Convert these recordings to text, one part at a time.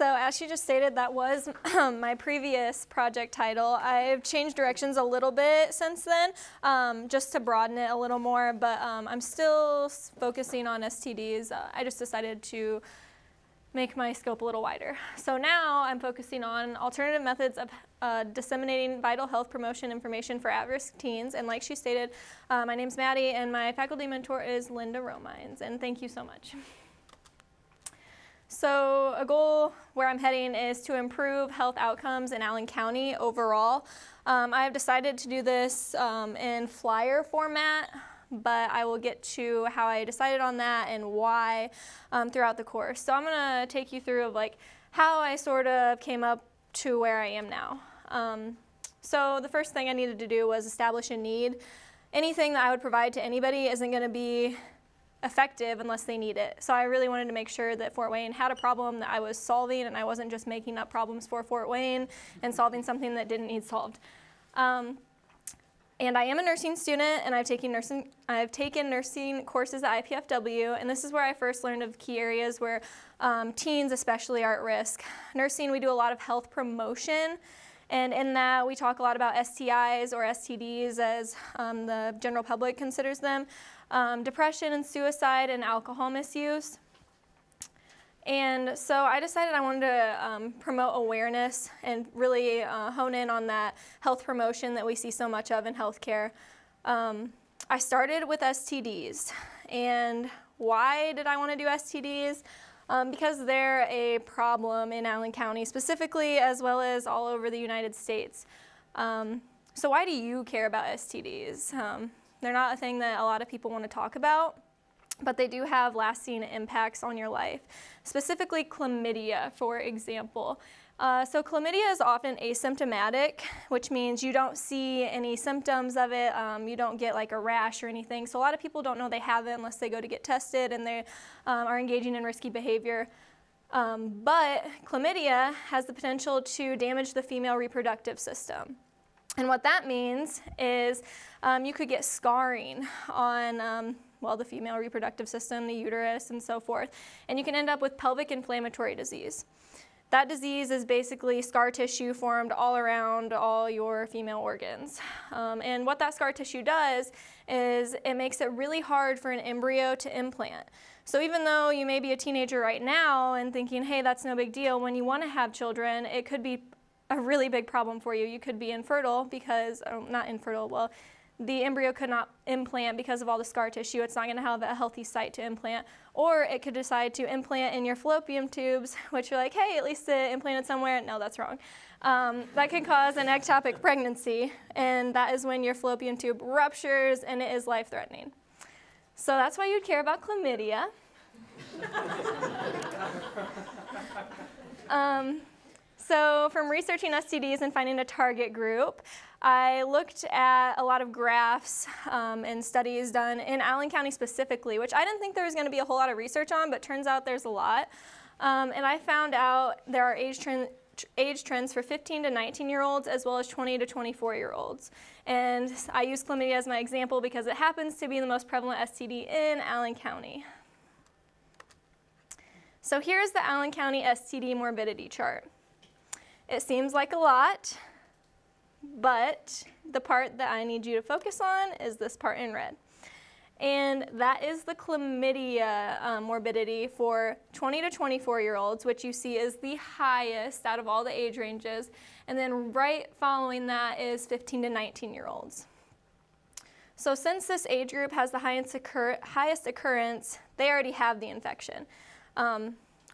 So as she just stated, that was my previous project title. I've changed directions a little bit since then, just to broaden it a little more, but I'm still focusing on STDs. I just decided to make my scope a little wider. So now I'm focusing on alternative methods of disseminating vital health promotion information for at-risk teens. And like she stated, my name's Maddie, and my faculty mentor is Linda Romines, and thank you so much. So a goal where I'm heading is to improve health outcomes in Allen County overall. I have decided to do this in flyer format, but I will get to how I decided on that and why throughout the course. So I'm going to take you through like how I sort of came up to where I am now. So the first thing I needed to do was establish a need. Anything that I would provide to anybody isn't going to be effective unless they need it. So I really wanted to make sure that Fort Wayne had a problem that I was solving, and I wasn't just making up problems for Fort Wayne and solving something that didn't need solved. And I am a nursing student, and I've taken nursing courses at IPFW, and this is where I first learned of key areas where teens especially are at risk. Nursing, we do a lot of health promotion, and in that we talk a lot about STIs or STDs as the general public considers them, depression and suicide and alcohol misuse. And so I decided I wanted to promote awareness and really hone in on that health promotion that we see so much of in healthcare. I started with STDs. And why did I want to do STDs? Because they're a problem in Allen County specifically, as well as all over the United States. So why do you care about STDs? They're not a thing that a lot of people want to talk about, but they do have lasting impacts on your life. Specifically chlamydia, for example. So chlamydia is often asymptomatic, which means you don't see any symptoms of it. You don't get like a rash or anything. So a lot of people don't know they have it unless they go to get tested and they are engaging in risky behavior. But chlamydia has the potential to damage the female reproductive system. And what that means is you could get scarring on well, the female reproductive system, the uterus, and so forth. And you can end up with pelvic inflammatory disease. That disease is basically scar tissue formed all around all your female organs. And what that scar tissue does is it makes it really hard for an embryo to implant. So even though you may be a teenager right now and thinking, hey, that's no big deal, when you want to have children, it could be a really big problem for you. You could be infertile because, not infertile, well, the embryo could not implant because of all the scar tissue. It's not going to have a healthy site to implant. Or it could decide to implant in your fallopian tubes, which you're like, hey, at least it implanted somewhere. No, that's wrong. That can cause an ectopic pregnancy, and that is when your fallopian tube ruptures and it is life-threatening. So that's why you'd care about chlamydia. So from researching STDs and finding a target group, I looked at a lot of graphs and studies done in Allen County specifically, which I didn't think there was going to be a whole lot of research on, but turns out there's a lot. And I found out there are age trends for 15 to 19-year-olds as well as 20 to 24-year-olds. And I use chlamydia as my example because it happens to be the most prevalent STD in Allen County. So here's the Allen County STD morbidity chart. It seems like a lot, but the part that I need you to focus on is this part in red. And that is the chlamydia morbidity for 20 to 24-year-olds, which you see is the highest out of all the age ranges. And then right following that is 15 to 19-year-olds. So since this age group has the highest occurrence, they already have the infection.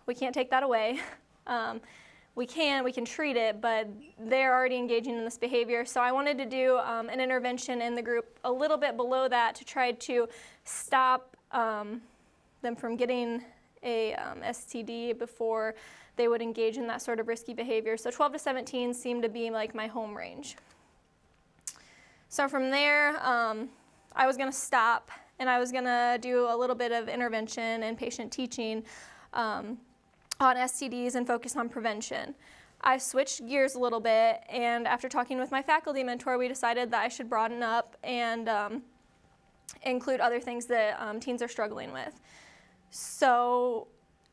We can't take that away. We can treat it, but they're already engaging in this behavior. So I wanted to do an intervention in the group a little bit below that to try to stop them from getting a STD before they would engage in that sort of risky behavior. So 12 to 17 seemed to be like my home range. So from there, I was going to stop, and I was going to do a little bit of intervention and patient teaching on STDs and focus on prevention. I switched gears a little bit, and after talking with my faculty mentor, we decided that I should broaden up and include other things that teens are struggling with. So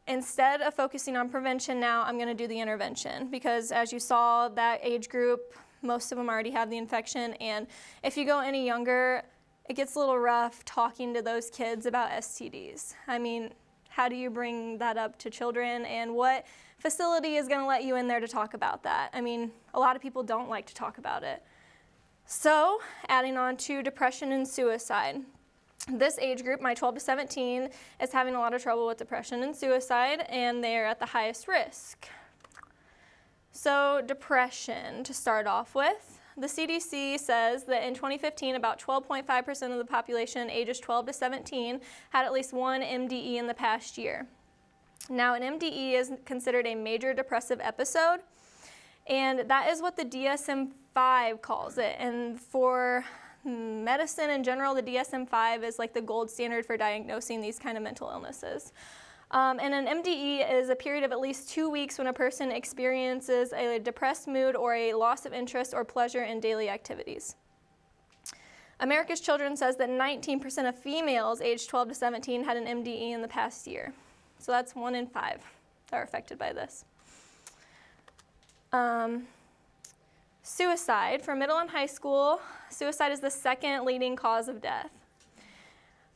instead of focusing on prevention now, I'm going to do the intervention, because as you saw, that age group, most of them already have the infection, and if you go any younger, it gets a little rough talking to those kids about STDs. I mean, how do you bring that up to children, and what facility is going to let you in there to talk about that? I mean, a lot of people don't like to talk about it. So, adding on to depression and suicide. This age group, my 12 to 17, is having a lot of trouble with depression and suicide, and they're at the highest risk. So, depression, to start off with. The CDC says that in 2015, about 12.5% of the population ages 12 to 17 had at least one MDE in the past year. Now, an MDE is considered a major depressive episode, and that is what the DSM-5 calls it. And for medicine in general, the DSM-5 is like the gold standard for diagnosing these kind of mental illnesses. And an MDE is a period of at least 2 weeks when a person experiences a depressed mood or a loss of interest or pleasure in daily activities. America's Children says that 19% of females aged 12 to 17 had an MDE in the past year. So that's 1 in 5 that are affected by this. Suicide. For middle and high school, suicide is the second leading cause of death.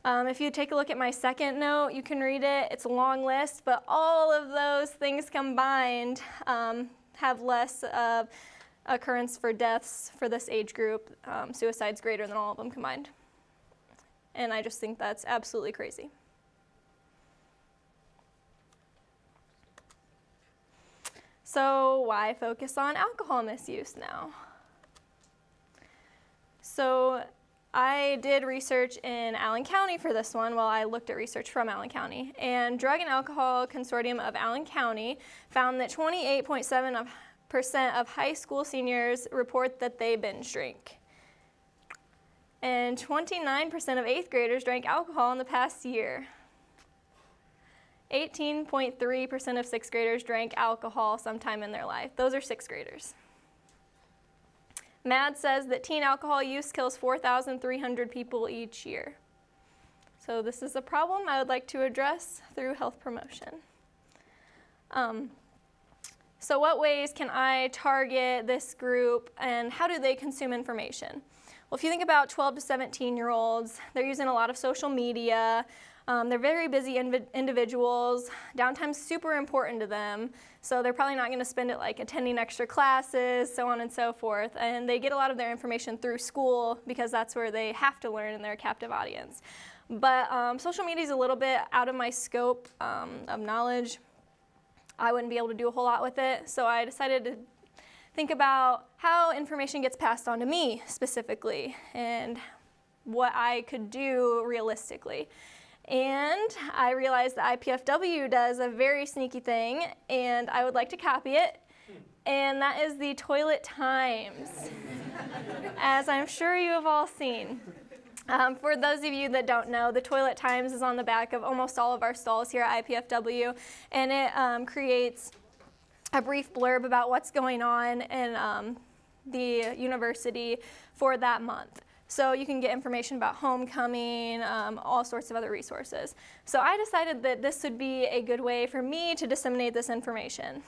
If you take a look at my second note, you can read it. It's a long list, but all of those things combined have less of occurrence for deaths for this age group. Suicide's greater than all of them combined. And I just think that's absolutely crazy. So why focus on alcohol misuse now? So I did research in Allen County for this one. Well, I looked at research from Allen County. And Drug and Alcohol Consortium of Allen County found that 28.7% of high school seniors report that they binge drink. And 29% of 8th graders drank alcohol in the past year. 18.3% of 6th graders drank alcohol sometime in their life. Those are 6th graders. MAD says that teen alcohol use kills 4,300 people each year. So this is a problem I would like to address through health promotion. So what ways can I target this group, and how do they consume information? Well, if you think about 12 to 17-year-olds, they're using a lot of social media. They're very busy individuals. Downtime's super important to them, so they're probably not going to spend it like attending extra classes, so on and so forth. And they get a lot of their information through school because that's where they have to learn in their captive audience. But social media is a little bit out of my scope of knowledge. I wouldn't be able to do a whole lot with it, so I decided to think about how information gets passed on to me specifically and what I could do realistically. And I realized that IPFW does a very sneaky thing, and I would like to copy it, and that is the toilet times, as I'm sure you have all seen. For those of you that don't know, the toilet times is on the back of almost all of our stalls here at IPFW, and it creates a brief blurb about what's going on in the university for that month. So you can get information about homecoming, all sorts of other resources. So I decided that this would be a good way for me to disseminate this information.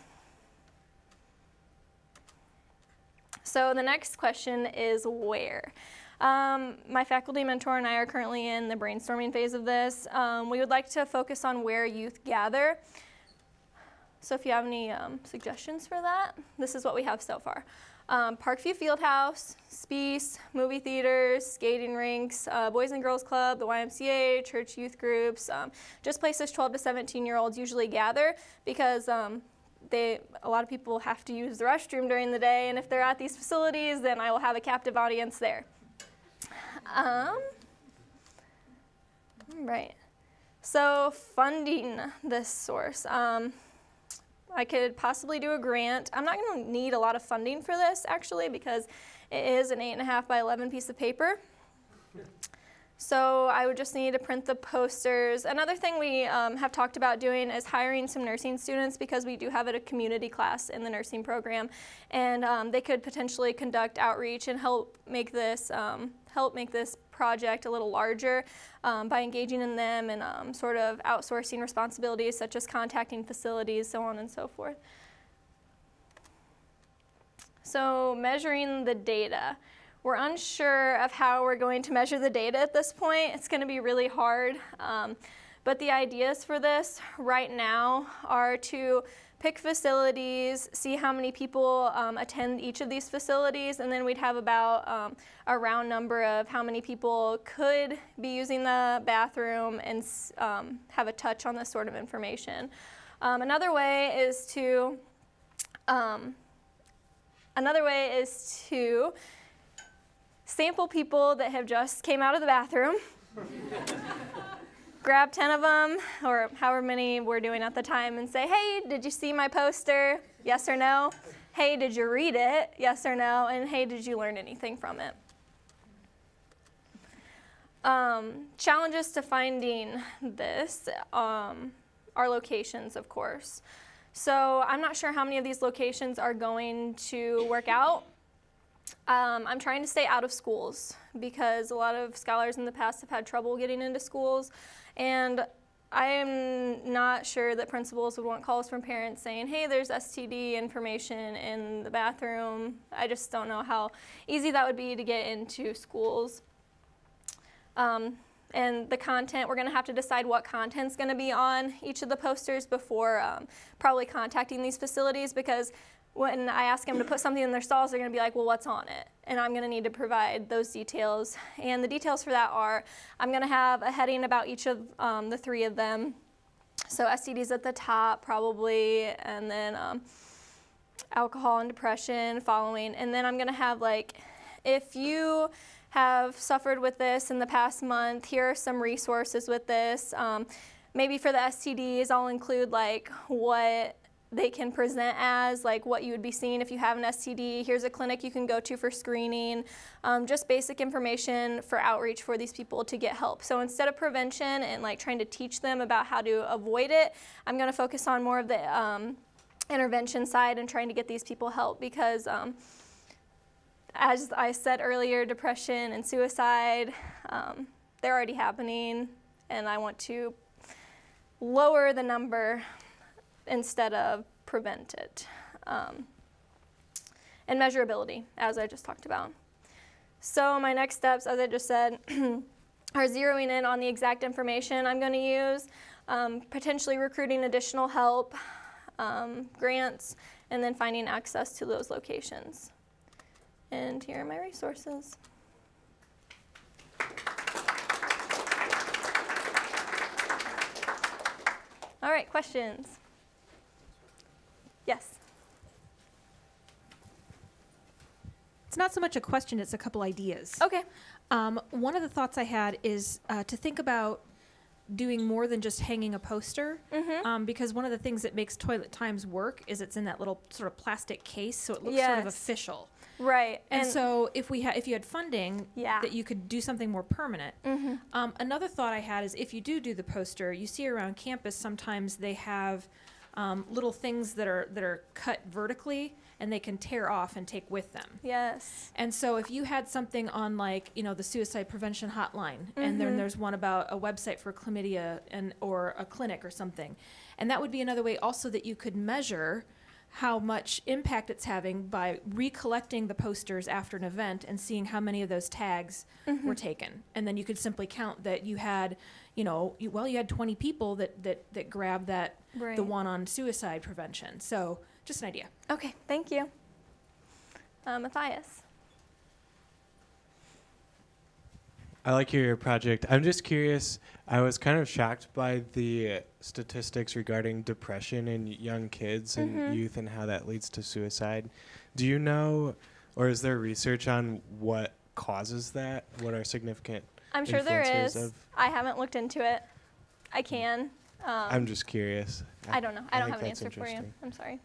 So the next question is where? My faculty mentor and I are currently in the brainstorming phase of this. We would like to focus on where youth gather. So if you have any suggestions for that, this is what we have so far. Parkview Fieldhouse, Spiece, movie theaters, skating rinks, Boys and Girls Club, the YMCA, church youth groups, just places 12 to 17-year-olds usually gather because a lot of people have to use the restroom during the day, and if they're at these facilities, then I will have a captive audience there. Right. So funding this source. I could possibly do a grant. I'm not going to need a lot of funding for this, actually, because it is an 8.5 by 11 piece of paper. So I would just need to print the posters. Another thing we have talked about doing is hiring some nursing students, because we do have a community class in the nursing program, and they could potentially conduct outreach and help make this project a little larger by engaging in them and sort of outsourcing responsibilities such as contacting facilities, so on and so forth. So measuring the data. We're unsure of how we're going to measure the data at this point. It's going to be really hard. But the ideas for this right now are to pick facilities, see how many people attend each of these facilities, and then we'd have about a round number of how many people could be using the bathroom and have a touch on this sort of information. Another way is to sample people that have just came out of the bathroom, grab 10 of them, or however many we're doing at the time, and say, hey, did you see my poster? Yes or no? Hey, did you read it? Yes or no? And hey, did you learn anything from it? Challenges to finding this are locations, of course. So I'm not sure how many of these locations are going to work out. I'm trying to stay out of schools, because a lot of scholars in the past have had trouble getting into schools, and I am not sure that principals would want calls from parents saying, hey, there's STD information in the bathroom. I just don't know how easy that would be to get into schools. And the content, we're going to have to decide what content's going to be on each of the posters before probably contacting these facilities, because when I ask them to put something in their stalls, they're going to be like, well, what's on it? And I'm going to need to provide those details. And the details for that are, I'm going to have a heading about each of the three of them. So STDs at the top probably, and then alcohol and depression following. And then I'm going to have, like, if you have suffered with this in the past month, here are some resources with this. Maybe for the STDs, I'll include like what they can present as, like what you would be seeing if you have an STD. Here's a clinic you can go to for screening. Just basic information for outreach for these people to get help. So instead of prevention and like trying to teach them about how to avoid it, I'm going to focus on more of the intervention side and trying to get these people help, because as I said earlier, depression and suicide, they're already happening, and I want to lower the number instead of prevent it. And measurability, as I just talked about. So my next steps, as I just said, are zeroing in on the exact information I'm going to use, potentially recruiting additional help, grants, and then finding access to those locations. And here are my resources. All right, questions? Yes. It's not so much a question, it's a couple ideas. Okay. One of the thoughts I had is to think about doing more than just hanging a poster, because one of the things that makes Toilet Times work is it's in that little sort of plastic case, so it looks sort of official. Right. And so if you had funding, that you could do something more permanent. Another thought I had is if you do the poster, you see around campus sometimes they have little things that are cut vertically and they can tear off and take with them. Yes. And so if you had something on, like, you know, the suicide prevention hotline, and then there's one about a website for chlamydia or a clinic or something, and that would be another way also that you could measure how much impact it's having by recollecting the posters after an event and seeing how many of those tags were taken. And then you could simply count that you had, you know, you had 20 people that grabbed that, the one on suicide prevention. So just an idea. Okay, thank you. Matthias. I like your project. I'm just curious, I was kind of shocked by the statistics regarding depression in young kids and youth and how that leads to suicide. Do you know, or is there research on what causes that? What are significant I'm sure there influencers is. of? I haven't looked into it. I can. I'm just curious. I don't know. I don't think have an that's answer for you. interesting. I'm sorry.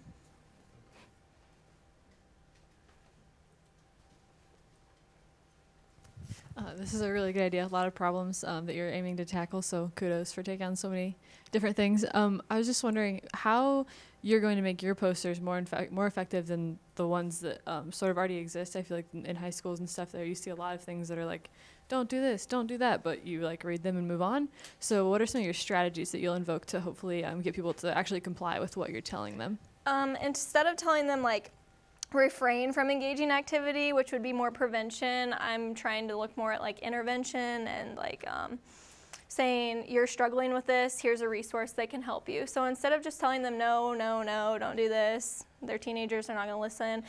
This is a really good idea. A lot of problems that you're aiming to tackle, so kudos for taking on so many different things. I was just wondering how you're going to make your posters more effective than the ones that sort of already exist. I feel like in high schools and stuff there, you see a lot of things that are like, don't do this, don't do that, but you like read them and move on. So what are some of your strategies that you'll invoke to hopefully get people to actually comply with what you're telling them? Instead of telling them like refrain from engaging activity, which would be more prevention, I'm trying to look more at like intervention and like saying you're struggling with this, here's a resource that can help you. So instead of just telling them no, no, no, don't do this, they're teenagers, they're not going to listen.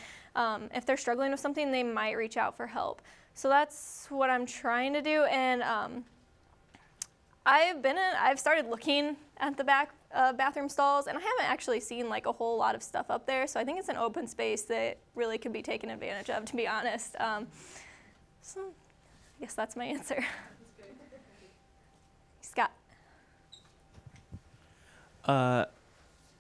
If they're struggling with something, they might reach out for help. So that's what I'm trying to do. And I've started looking at the back bathroom stalls, and I haven't actually seen like a whole lot of stuff up there. So I think it's an open space that really could be taken advantage of, to be honest. So I guess that's my answer. Scott.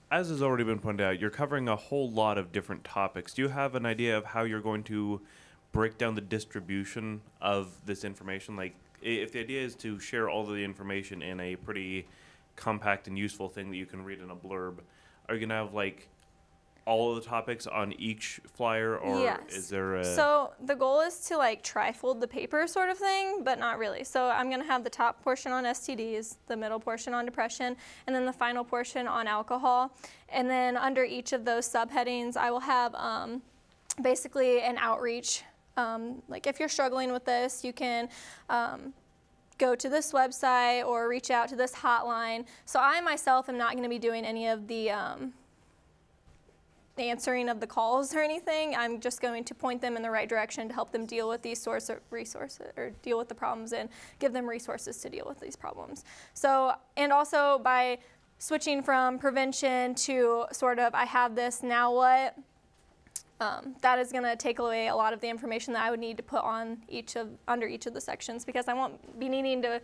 As has already been pointed out, you're covering a whole lot of different topics. Do you have an idea of how you're going to break down the distribution of this information? Like, if the idea is to share all of the information in a pretty compact and useful thing that you can read in a blurb, are you going to have, like, all of the topics on each flyer, or yes. Is there a... So the goal is to, like, trifold the paper sort of thing, but not really. So I'm going to have the top portion on STDs, the middle portion on depression, and then the final portion on alcohol. And then under each of those subheadings, I will have basically an outreach. Like, if you're struggling with this, you can go to this website or reach out to this hotline. So I myself am not going to be doing any of the answering of the calls or anything. I'm just going to point them in the right direction to help them deal with these resources, or deal with the problems, and give them resources to deal with these problems. So, and also by switching from prevention to sort of, I have this, now what? That is going to take away a lot of the information that I would need to put on under each of the sections, because I won't be needing to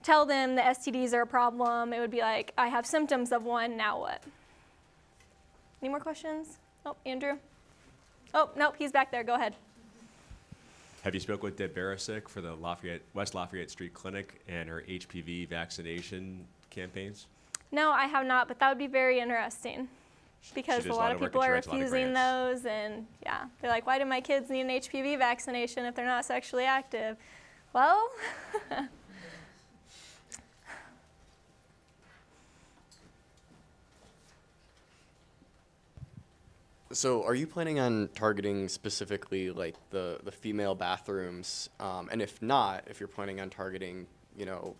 tell them the STDs are a problem. It would be like, I have symptoms of one, now what? Any more questions? Oh, Andrew? Oh, nope, he's back there. Go ahead. Have you spoke with Deb Barisic for the West Lafayette Street Clinic and her HPV vaccination campaigns? No, I have not, but that would be very interesting, because a lot of people are refusing those, and yeah, they're like, why do my kids need an HPV vaccination if they're not sexually active? Well, So are you planning on targeting specifically like the female bathrooms? And if not, if you're planning on targeting, you know,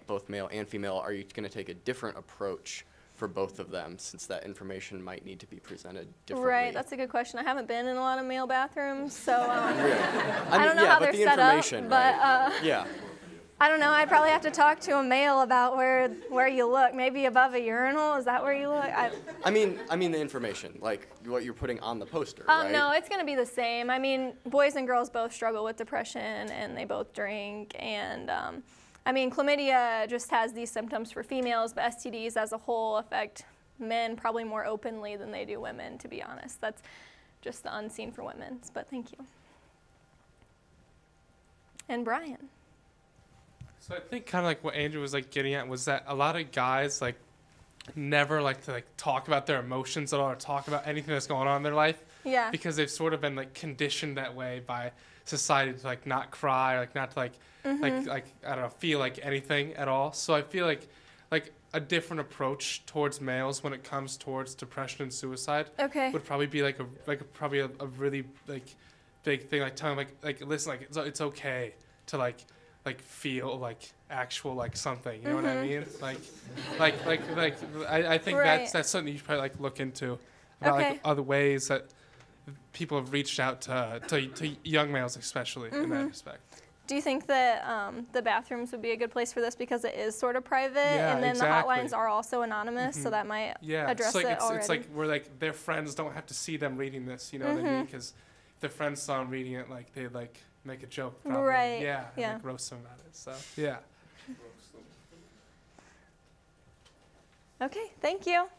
both male and female, are you going to take a different approach for both of them, since that information might need to be presented differently? right, that's a good question. I haven't been in a lot of male bathrooms, so Really? I don't know how they're set up, but Yeah. I don't know. I'd probably have to talk to a male about where you look. Maybe above a urinal. Is that where you look? I mean the information, like what you're putting on the poster, right? No, it's going to be the same. I mean, boys and girls both struggle with depression, and they both drink. And I mean, chlamydia just has these symptoms for females, but STDs as a whole affect men probably more openly than they do women, to be honest. That's just the unseen for women. But thank you. And Brian. So I think kind of like what Andrew was like getting at was that a lot of guys like never like to like talk about their emotions at all, or talk about anything that's going on in their life. Yeah. Because they've sort of been like conditioned that way by society to like not cry, or like not to like like I don't know, feel like anything at all. So I feel like a different approach towards males when it comes towards depression and suicide would probably be like a really like big thing, like telling them like listen, like it's okay to like feel like actual like something, you know what I mean? I think that's something you should probably like look into, about like other ways that people have reached out to young males, especially in that respect. Do you think that the bathrooms would be a good place for this, because it is sort of private, and then exactly. the hotlines are also anonymous, so that might address it already? It's like where like their friends don't have to see them reading this, you know what I mean? Because if their friends saw them reading it, like they'd like make a joke, probably. Right. Yeah. And, like, roast them about it. So yeah. Okay. Thank you.